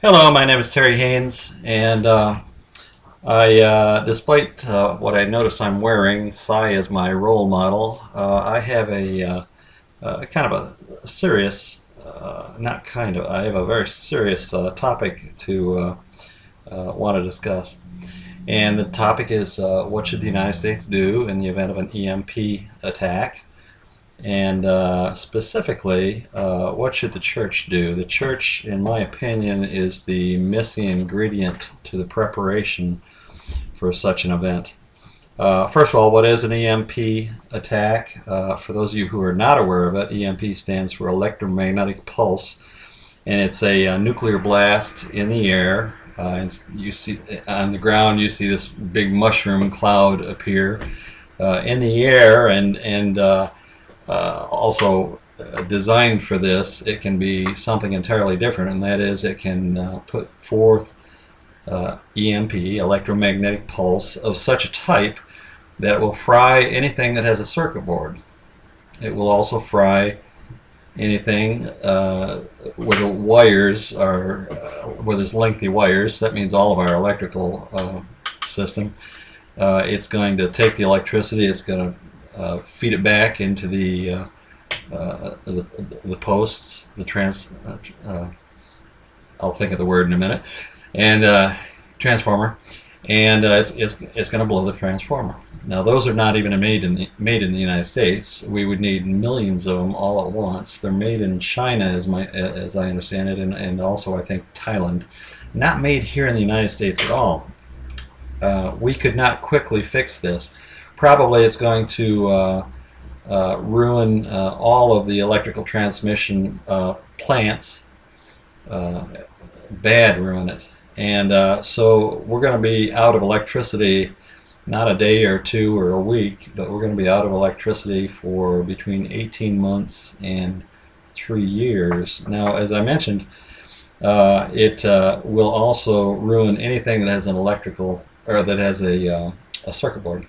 Hello, my name is Terry Haynes, and despite what I notice I'm wearing, Cy is my role model. I have kind of a serious, not kind of, I have a very serious topic to want to discuss. And the topic is what should the United States do in the event of an EMP attack? And specifically, what should the church do? The church, in my opinion, is the missing ingredient to the preparation for such an event. First of all, what is an EMP attack? For those of you who are not aware of it, EMP stands for electromagnetic pulse, and it's a nuclear blast in the air. And you see on the ground, you see this big mushroom cloud appear in the air, and also designed for this, it can be something entirely different, and that is it can put forth EMP, electromagnetic pulse, of such a type that will fry anything that has a circuit board. It will also fry anything where the wires are, where there's lengthy wires. That means all of our electrical system. It's going to take the electricity, it's going to feed it back into the posts, I'll think of the word in a minute, and transformer, and it's going to blow the transformer. Now those are not even made in the United States. We would need millions of them all at once. They're made in China, as I understand it, and also I think Thailand. Not made here in the United States at all. We could not quickly fix this. Probably it's going to ruin all of the electrical transmission plants, ruin it. And so we're going to be out of electricity, not a day or two or a week, but we're going to be out of electricity for between 18 months and 3 years. Now, as I mentioned, it will also ruin anything that has an electrical, or that has a circuit board.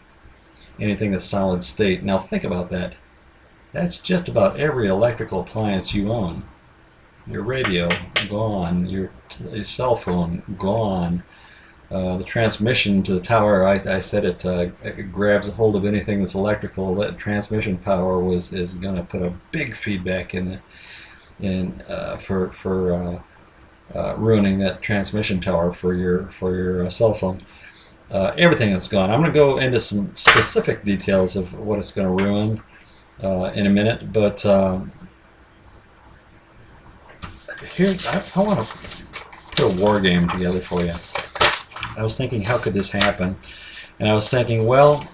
Anything that's solid state. Now think about that. That's just about every electrical appliance you own. Your radio, gone. Your cell phone, gone. The transmission to the tower, I said it grabs a hold of anything that's electrical. That transmission power is going to put a big feedback in for ruining that transmission tower for your cell phone. Everything that's gone. I'm going to go into some specific details of what it's going to ruin in a minute, but here's, I want to put a war game together for you. I was thinking, how could this happen? And I was thinking, well,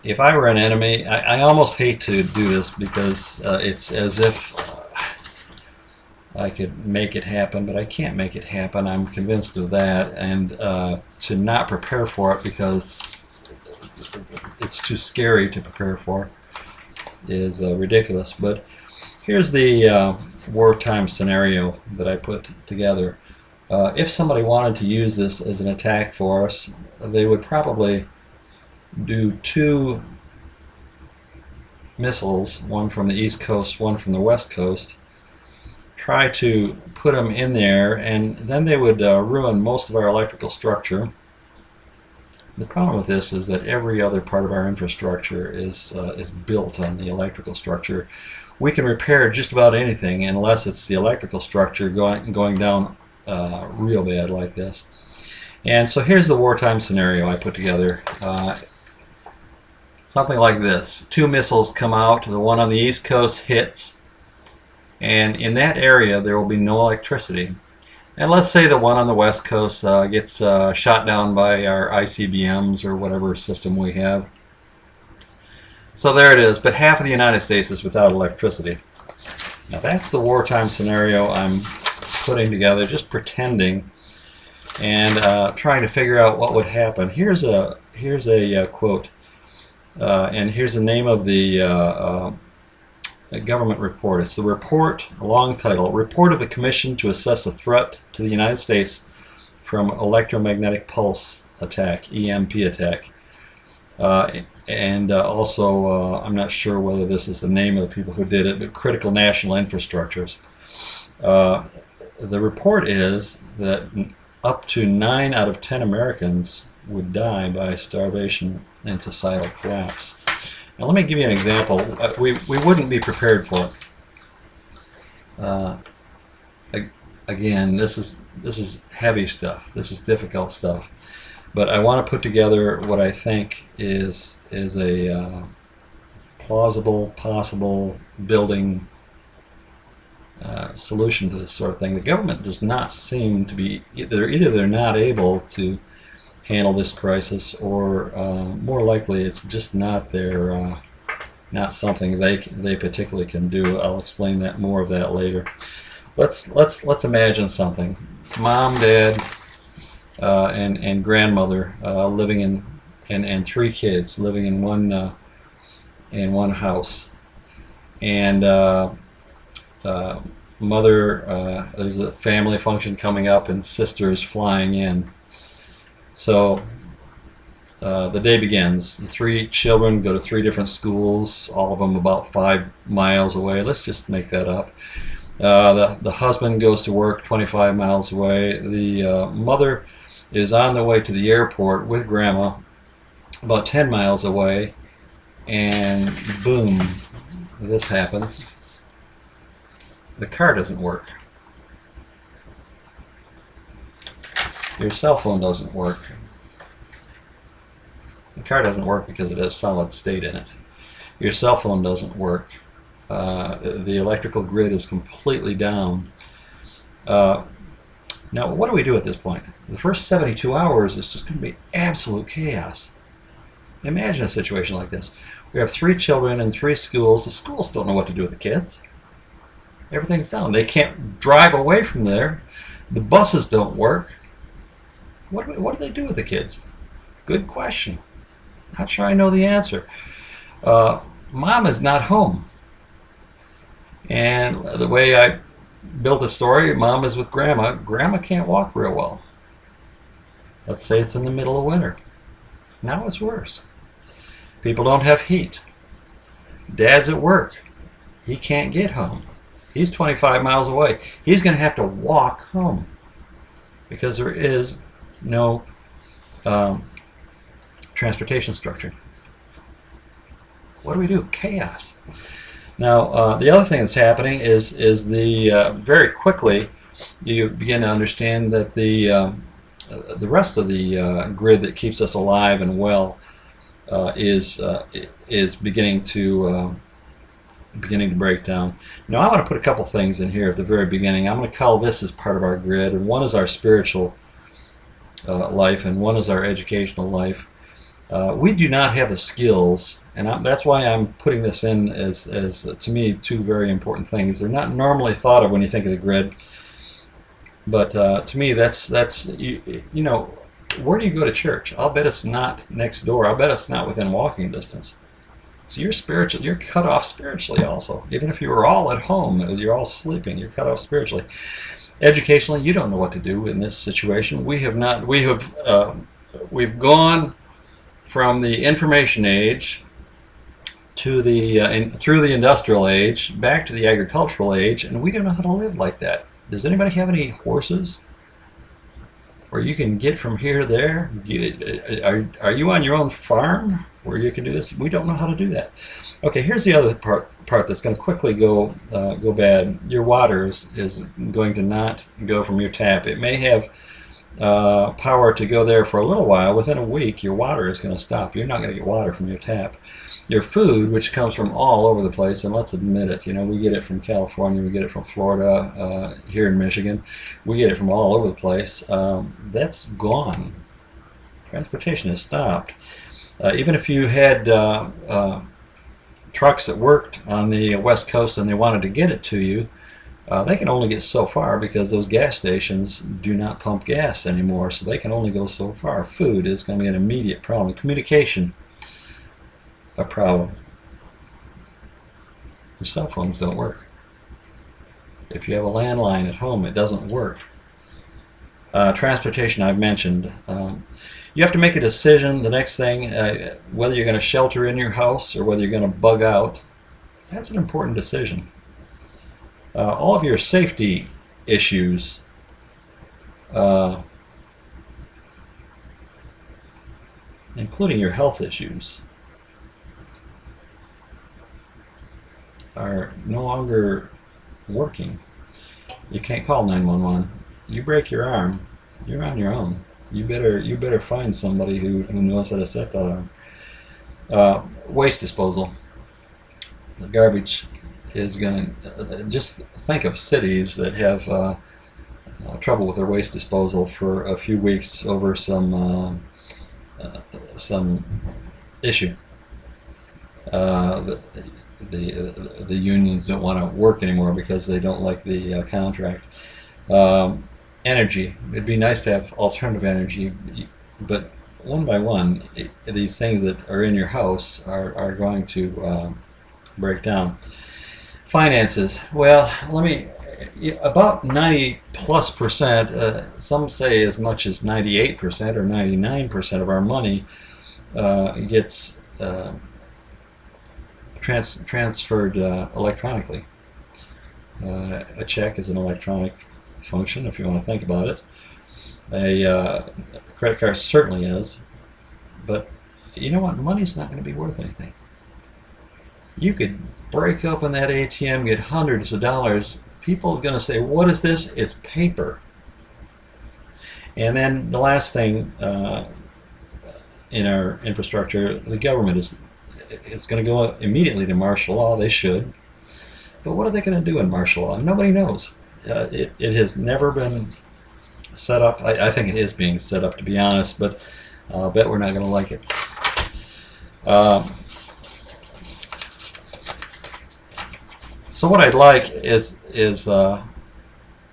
if I were an enemy, I almost hate to do this because it's as if I could make it happen, but I can't make it happen. I'm convinced of that, and to not prepare for it because it's too scary to prepare for is ridiculous. But here's the wartime scenario that I put together. If somebody wanted to use this as an attack for us, they would probably do 2 missiles, one from the East Coast, one from the West Coast, try to put them in there, and then they would ruin most of our electrical structure. The problem with this is that every other part of our infrastructure is built on the electrical structure. We can repair just about anything unless it's the electrical structure going down real bad like this. And so here's the wartime scenario I put together. Something like this. 2 missiles come out. The one on the East Coast hits, and in that area there will be no electricity. And let's say the one on the West Coast gets shot down by our ICBMs or whatever system we have. So there it is, but half of the United States is without electricity. Now that's the wartime scenario I'm putting together, just pretending, and trying to figure out what would happen. Here's a quote, and here's the name of the government report. It's the report, a long title, Report of the Commission to Assess a Threat to the United States from Electromagnetic Pulse Attack, EMP attack. And also, I'm not sure whether this is the name of the people who did it, but Critical National Infrastructures. the report is that up to 9 out of 10 Americans would die by starvation and societal collapse. Now, let me give you an example. We wouldn't be prepared for it. Again, this is heavy stuff. This is difficult stuff. But I want to put together what I think is a plausible, possible building solution to this sort of thing. The government does not seem to be either they're not able to handle this crisis, or more likely it's just not their not something they particularly can do. I'll explain that more of that later. Let's imagine something. Mom, Dad, and grandmother living in and 3 kids living in one house, and mother, there's a family function coming up and sisters flying in. So the day begins. The 3 children go to 3 different schools, all of them about 5 miles away. Let's just make that up. The husband goes to work 25 miles away. The mother is on the way to the airport with grandma about 10 miles away, and boom, this happens. The car doesn't work. Your cell phone doesn't work. The car doesn't work because it has solid state in it. Your cell phone doesn't work. The electrical grid is completely down. Now, what do we do at this point? The first 72 hours is just going to be absolute chaos. Imagine a situation like this. We have 3 children in 3 schools. The schools don't know what to do with the kids. Everything's down. They can't drive away from there. The buses don't work. What do they do with the kids? Good question. Not sure I know the answer. Mom is not home. And the way I built the story, Mom is with Grandma. Grandma can't walk real well. Let's say it's in the middle of winter. Now it's worse. People don't have heat. Dad's at work. He can't get home. He's 25 miles away. He's going to have to walk home because there is no transportation structure. What do we do? Chaos. Now, the other thing that's happening is the very quickly you begin to understand that the rest of the grid that keeps us alive and well is beginning to break down. Now, I want to put a couple things in here at the very beginning. I'm going to call this as part of our grid, and one is our spiritual life, and one is our educational life. We do not have the skills, and that's why I'm putting this in as to me, 2 very important things. They're not normally thought of when you think of the grid, but to me, that's you know, where do you go to church? I'll bet it's not next door. I'll bet it's not within walking distance. So you're spiritual. You're cut off spiritually also. Even if you were all at home, you're all sleeping, you're cut off spiritually. Educationally, you don't know what to do in this situation. We've gone from the information age to the through the industrial age, back to the agricultural age, and we don't know how to live like that. Does anybody have any horses where you can get from here to there? Are you on your own farm where you can do this? We don't know how to do that. Okay, here's the other part that's going to quickly go bad. Your water is going to not go from your tap. It may have power to go there for a little while. Within a week, your water is going to stop. You're not going to get water from your tap. Your food, which comes from all over the place, and let's admit it, you know, we get it from California, we get it from Florida, here in Michigan, we get it from all over the place. That's gone. Transportation has stopped. Even if you had trucks that worked on the West Coast and they wanted to get it to you, they can only get so far because those gas stations do not pump gas anymore, so they can only go so far. Food is going to be an immediate problem. Communication, a problem. Your cell phones don't work. If you have a landline at home, it doesn't work. Transportation, I've mentioned. You have to make a decision, the next thing, whether you're going to shelter in your house or whether you're going to bug out. That's an important decision. All of your safety issues, uh, including your health issues, are no longer working. You can't call 911. You break your arm, you're on your own. You better find somebody who knows how to set that arm. Waste disposal. The garbage is going to just think of cities that have trouble with their waste disposal for a few weeks over some issue. The unions don't want to work anymore because they don't like the contract. Energy. It'd be nice to have alternative energy, but one by one, these things that are in your house are going to break down. Finances. Well, about 90+%, some say as much as 98% or 99% of our money gets transferred electronically. A check is an electronic function, if you want to think about it. A credit card certainly is, but you know what? Money's not going to be worth anything. You could break open that ATM, get hundreds of dollars. People are going to say, "What is this?" It's paper. And then the last thing in our infrastructure, the government is going to go immediately to martial law. They should. But what are they going to do in martial law? Nobody knows. It has never been set up. I think it is being set up, to be honest, but I'll bet we're not going to like it. So what I'd like is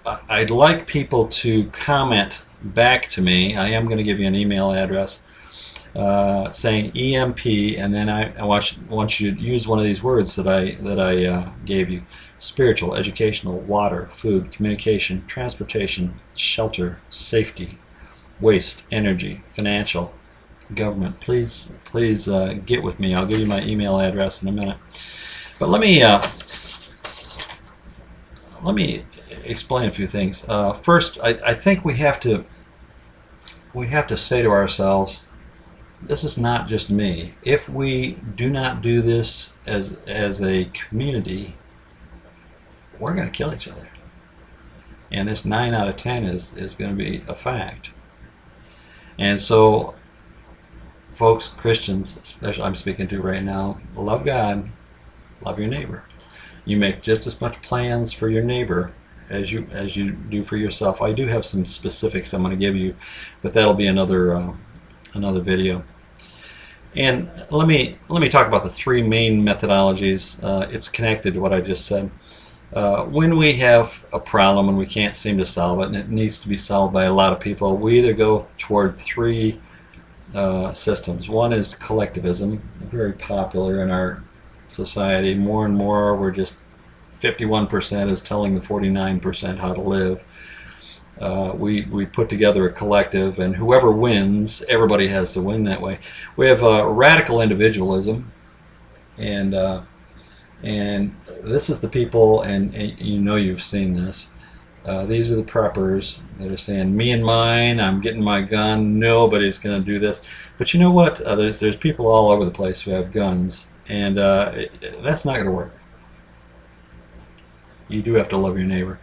I'd like people to comment back to me. I am going to give you an email address saying EMP, and then I want you to use one of these words that I gave you: spiritual, educational, water, food, communication, transportation, shelter, safety, waste, energy, financial, government. Please get with me. I'll give you my email address in a minute. But let me explain a few things. First, I think we have to say to ourselves, this is not just me. If we do not do this as a community, we're going to kill each other. And this 9 out of 10 is going to be a fact. And so, folks, Christians, especially I'm speaking to right now, love God, love your neighbor. You make just as much plans for your neighbor as you do for yourself. I do have some specifics I'm going to give you, but that'll be another video. And let me talk about the three main methodologies. It's connected to what I just said. When we have a problem and we can't seem to solve it, and it needs to be solved by a lot of people, we either go toward three systems. One is collectivism, very popular in our society. More and more, we're just 51% is telling the 49% how to live. We put together a collective, and whoever wins, everybody has to win that way. We have radical individualism, and this is the people, and you know you've seen this. These are the preppers that are saying, "Me and mine, I'm getting my gun. Nobody's going to do this." But you know what? There's people all over the place who have guns, and that's not going to work. You do have to love your neighbor.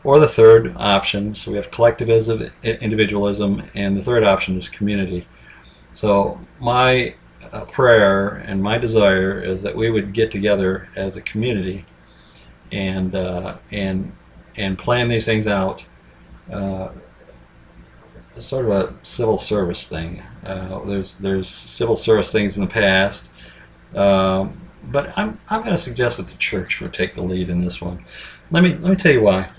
Or the third option, so we have collectivism, individualism, and the third option is community. So my prayer and my desire is that we would get together as a community and plan these things out. Sort of a civil service thing. There's civil service things in the past, but I'm going to suggest that the church would take the lead in this one. Let me tell you why.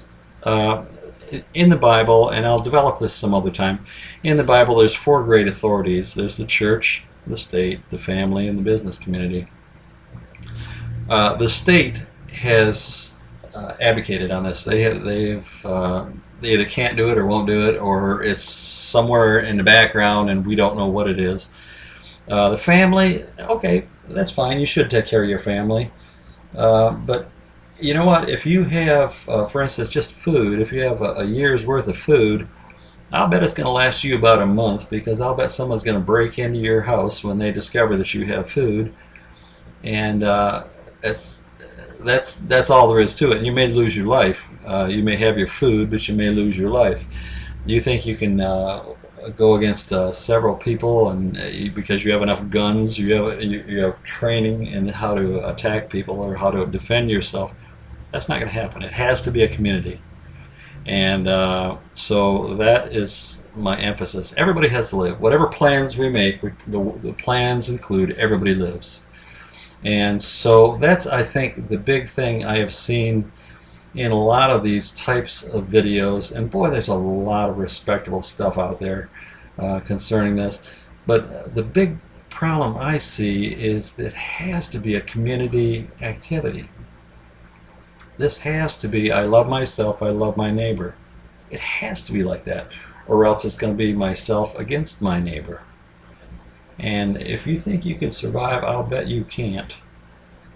In the Bible, and I'll develop this some other time, in the Bible there's four great authorities. There's the church, the state, the family, and the business community. The state has advocated on this. They either can't do it or won't do it, or it's somewhere in the background and we don't know what it is. The family, okay, that's fine. You should take care of your family, but you know what? If you have, for instance, just food, if you have a year's worth of food, I'll bet it's going to last you about a month, because I'll bet someone's going to break into your house when they discover that you have food, and it's that's all there is to it. And you may lose your life. You may have your food, but you may lose your life. You think you can go against several people, and because you have enough guns, you have training in how to attack people or how to defend yourself. That's not going to happen. It has to be a community. And so that is my emphasis. Everybody has to live. Whatever plans we make, the plans include everybody lives. And so that's, I think, the big thing I have seen in a lot of these types of videos. And boy, there's a lot of respectable stuff out there concerning this. But the big problem I see is that it has to be a community activity. This has to be, I love myself, I love my neighbor. It has to be like that, or else it's going to be myself against my neighbor. And if you think you can survive, I'll bet you can't.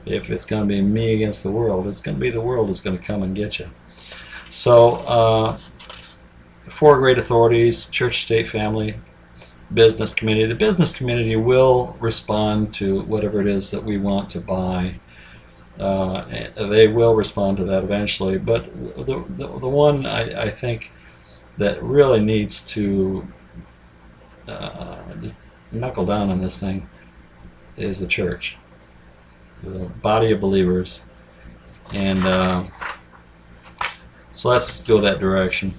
If it's going to be me against the world, it's going to be the world that's going to come and get you. So, four great authorities: church, state, family, business community. The business community will respond to whatever it is that we want to buy. They will respond to that eventually, but the one I think that really needs to knuckle down on this thing is the church, the body of believers. And so let's go that direction.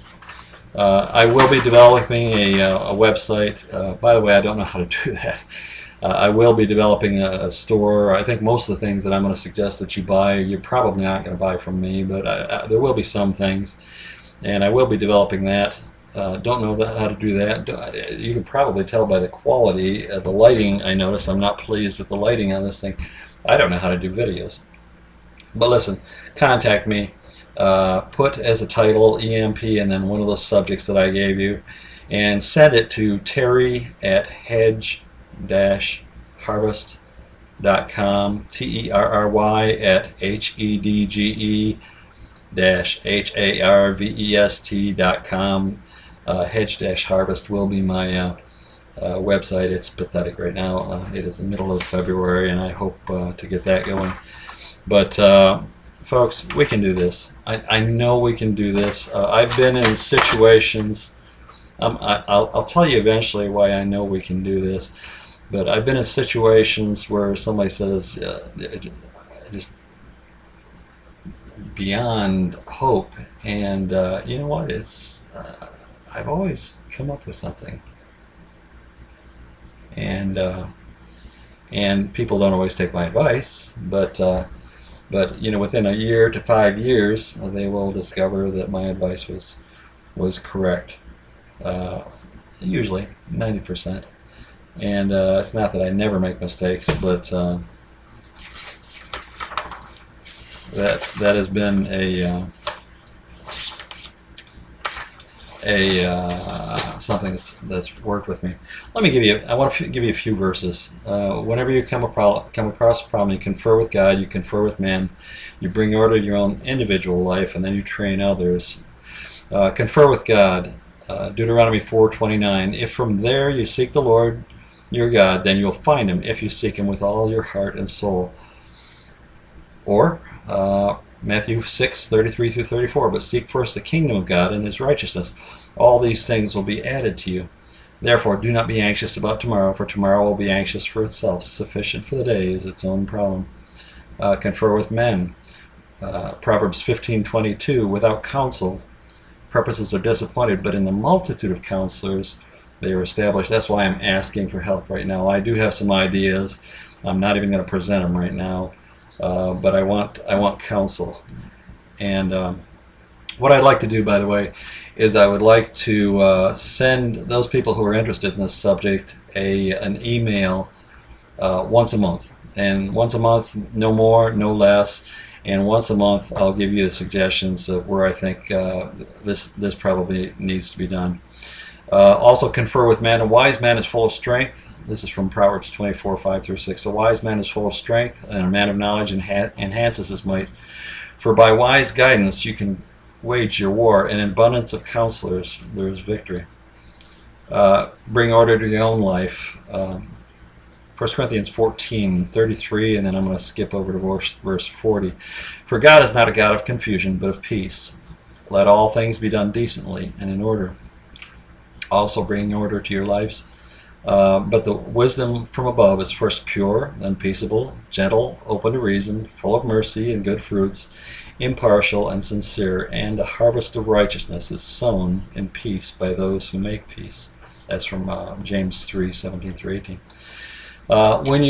I will be developing a website. By the way, I don't know how to do that. I will be developing a store. I think most of the things that I'm going to suggest that you buy, you're probably not going to buy from me, but there will be some things, and I will be developing that. Don't know how to do that. You can probably tell by the quality. The lighting, I notice I'm not pleased with the lighting on this thing. I don't know how to do videos. But listen, contact me. Put as a title EMP and then one of those subjects that I gave you, and send it to terry@hedge-harvest.com, terry@hedge-harvest.com. Hedge-harvest will be my website. It's pathetic right now. It is the middle of February, and I hope to get that going. But folks, we can do this. I know we can do this. I've been in situations. I'll tell you eventually why I know we can do this. But I've been in situations where somebody says, just beyond hope, and you know what? It's I've always come up with something, and people don't always take my advice, but you know, within a year to 5 years, they will discover that my advice was correct. Usually 90%. And it's not that I never make mistakes, but that has been something that's worked with me. Let me give you. I want to give you a few verses. Whenever you come across a problem, you confer with God, you confer with man, you bring order to your own individual life, and then you train others. Confer with God. Deuteronomy 4:29. If from there you seek the Lord your God, then you'll find him if you seek him with all your heart and soul. Or Matthew 6:33-34. But seek first the kingdom of God and his righteousness. All these things will be added to you. Therefore, do not be anxious about tomorrow, for tomorrow will be anxious for itself. Sufficient for the day is its own problem. Confer with men. Proverbs 15:22. Without counsel, purposes are disappointed, but in the multitude of counselors they are established. That's why I'm asking for help right now. I do have some ideas. I'm not even going to present them right now, but I want counsel. And what I'd like to do, by the way, is I would like to send those people who are interested in this subject an email once a month. And once a month, no more, no less. And once a month, I'll give you the suggestions of where I think this probably needs to be done. Also, confer with man. A wise man is full of strength. This is from Proverbs 24:5-6. A wise man is full of strength, and a man of knowledge enhances his might. For by wise guidance you can wage your war. In abundance of counselors there is victory. Bring order to your own life. 1 Corinthians 14:33, and then I'm going to skip over to verse 40. For God is not a God of confusion, but of peace. Let all things be done decently and in order. Also bring order to your lives. But the wisdom from above is first pure, then peaceable, gentle, open to reason, full of mercy and good fruits, impartial and sincere, and a harvest of righteousness is sown in peace by those who make peace. That's from James 3:17-18. When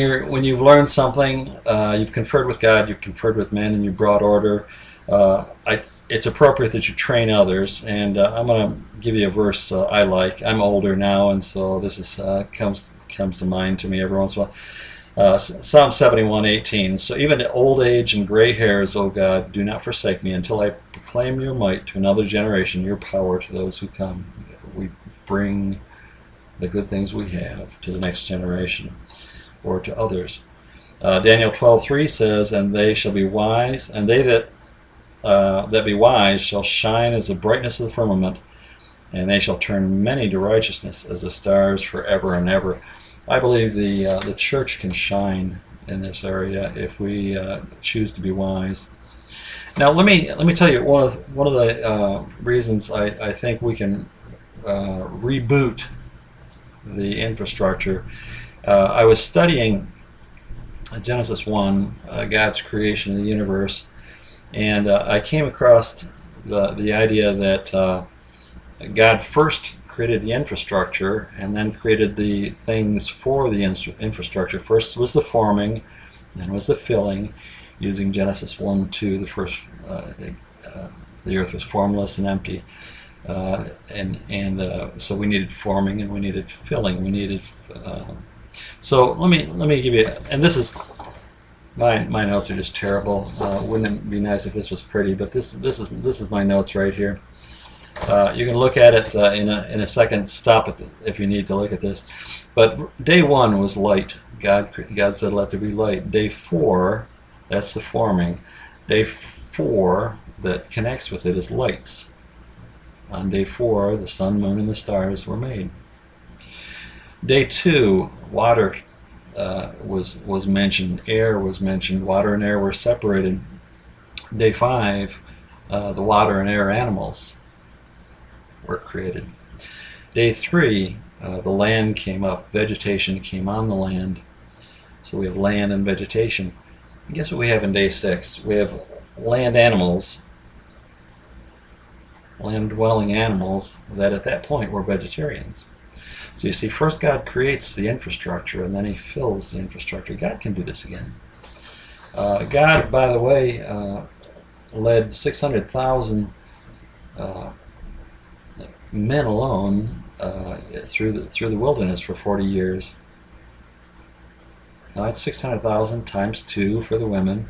you've learned something, you've conferred with God, you've conferred with men, and you brought order. It's appropriate that you train others, and I'm going to give you a verse I like. I'm older now, and so this is comes to mind to me every once in a while. Psalm 71:18. So even at old age and gray hairs, O God, do not forsake me until I proclaim your might to another generation, your power to those who come. We bring the good things we have to the next generation or to others. Daniel 12:3 says, and they shall be wise, and they that be wise shall shine as the brightness of the firmament, and they shall turn many to righteousness as the stars forever and ever. I believe the church can shine in this area if we choose to be wise. Now let me tell you one of the reasons I think we can reboot the infrastructure. I was studying Genesis 1, God's creation of the universe, and I came across the idea that God first created the infrastructure and then created the things for the infrastructure. First was the forming, then was the filling, using Genesis 1:2. The first, the earth was formless and empty. So we needed forming and we needed filling. We needed. So let me give you. And this is my notes are just terrible. Wouldn't it be nice if this was pretty? But this is my notes right here. You can look at it in a second. Stop it if you need to look at this. But day 1 was light. God said, "Let there be light." Day 4, that's the forming. Day 4 that connects with it is lights. On day 4, the sun, moon, and the stars were made. Day 2, water was mentioned, air was mentioned. Water and air were separated. Day 5, the water and air animals were created. Day 3, the land came up. Vegetation came on the land. So we have land and vegetation. And guess what we have in day 6? We have land animals, land-dwelling animals that at that point were vegetarians. So you see, first God creates the infrastructure and then he fills the infrastructure. God can do this again. God, by the way, led 600,000 men alone through the wilderness for 40 years. Now that's 600,000 times 2 for the women.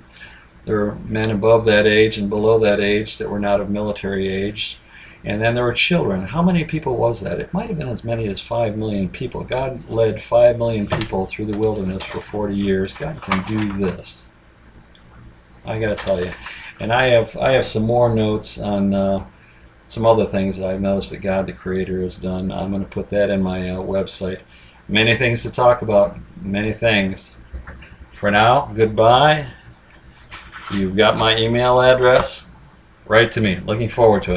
There were men above that age and below that age that were not of military age. And then there were children. How many people was that? It might have been as many as 5 million people. God led 5 million people through the wilderness for 40 years. God can do this. I got to tell you. And I have some more notes on some other things that I've noticed that God the Creator has done. I'm going to put that in my website. Many things to talk about. Many things. For now, goodbye. You've got my email address. Write to me. Looking forward to it.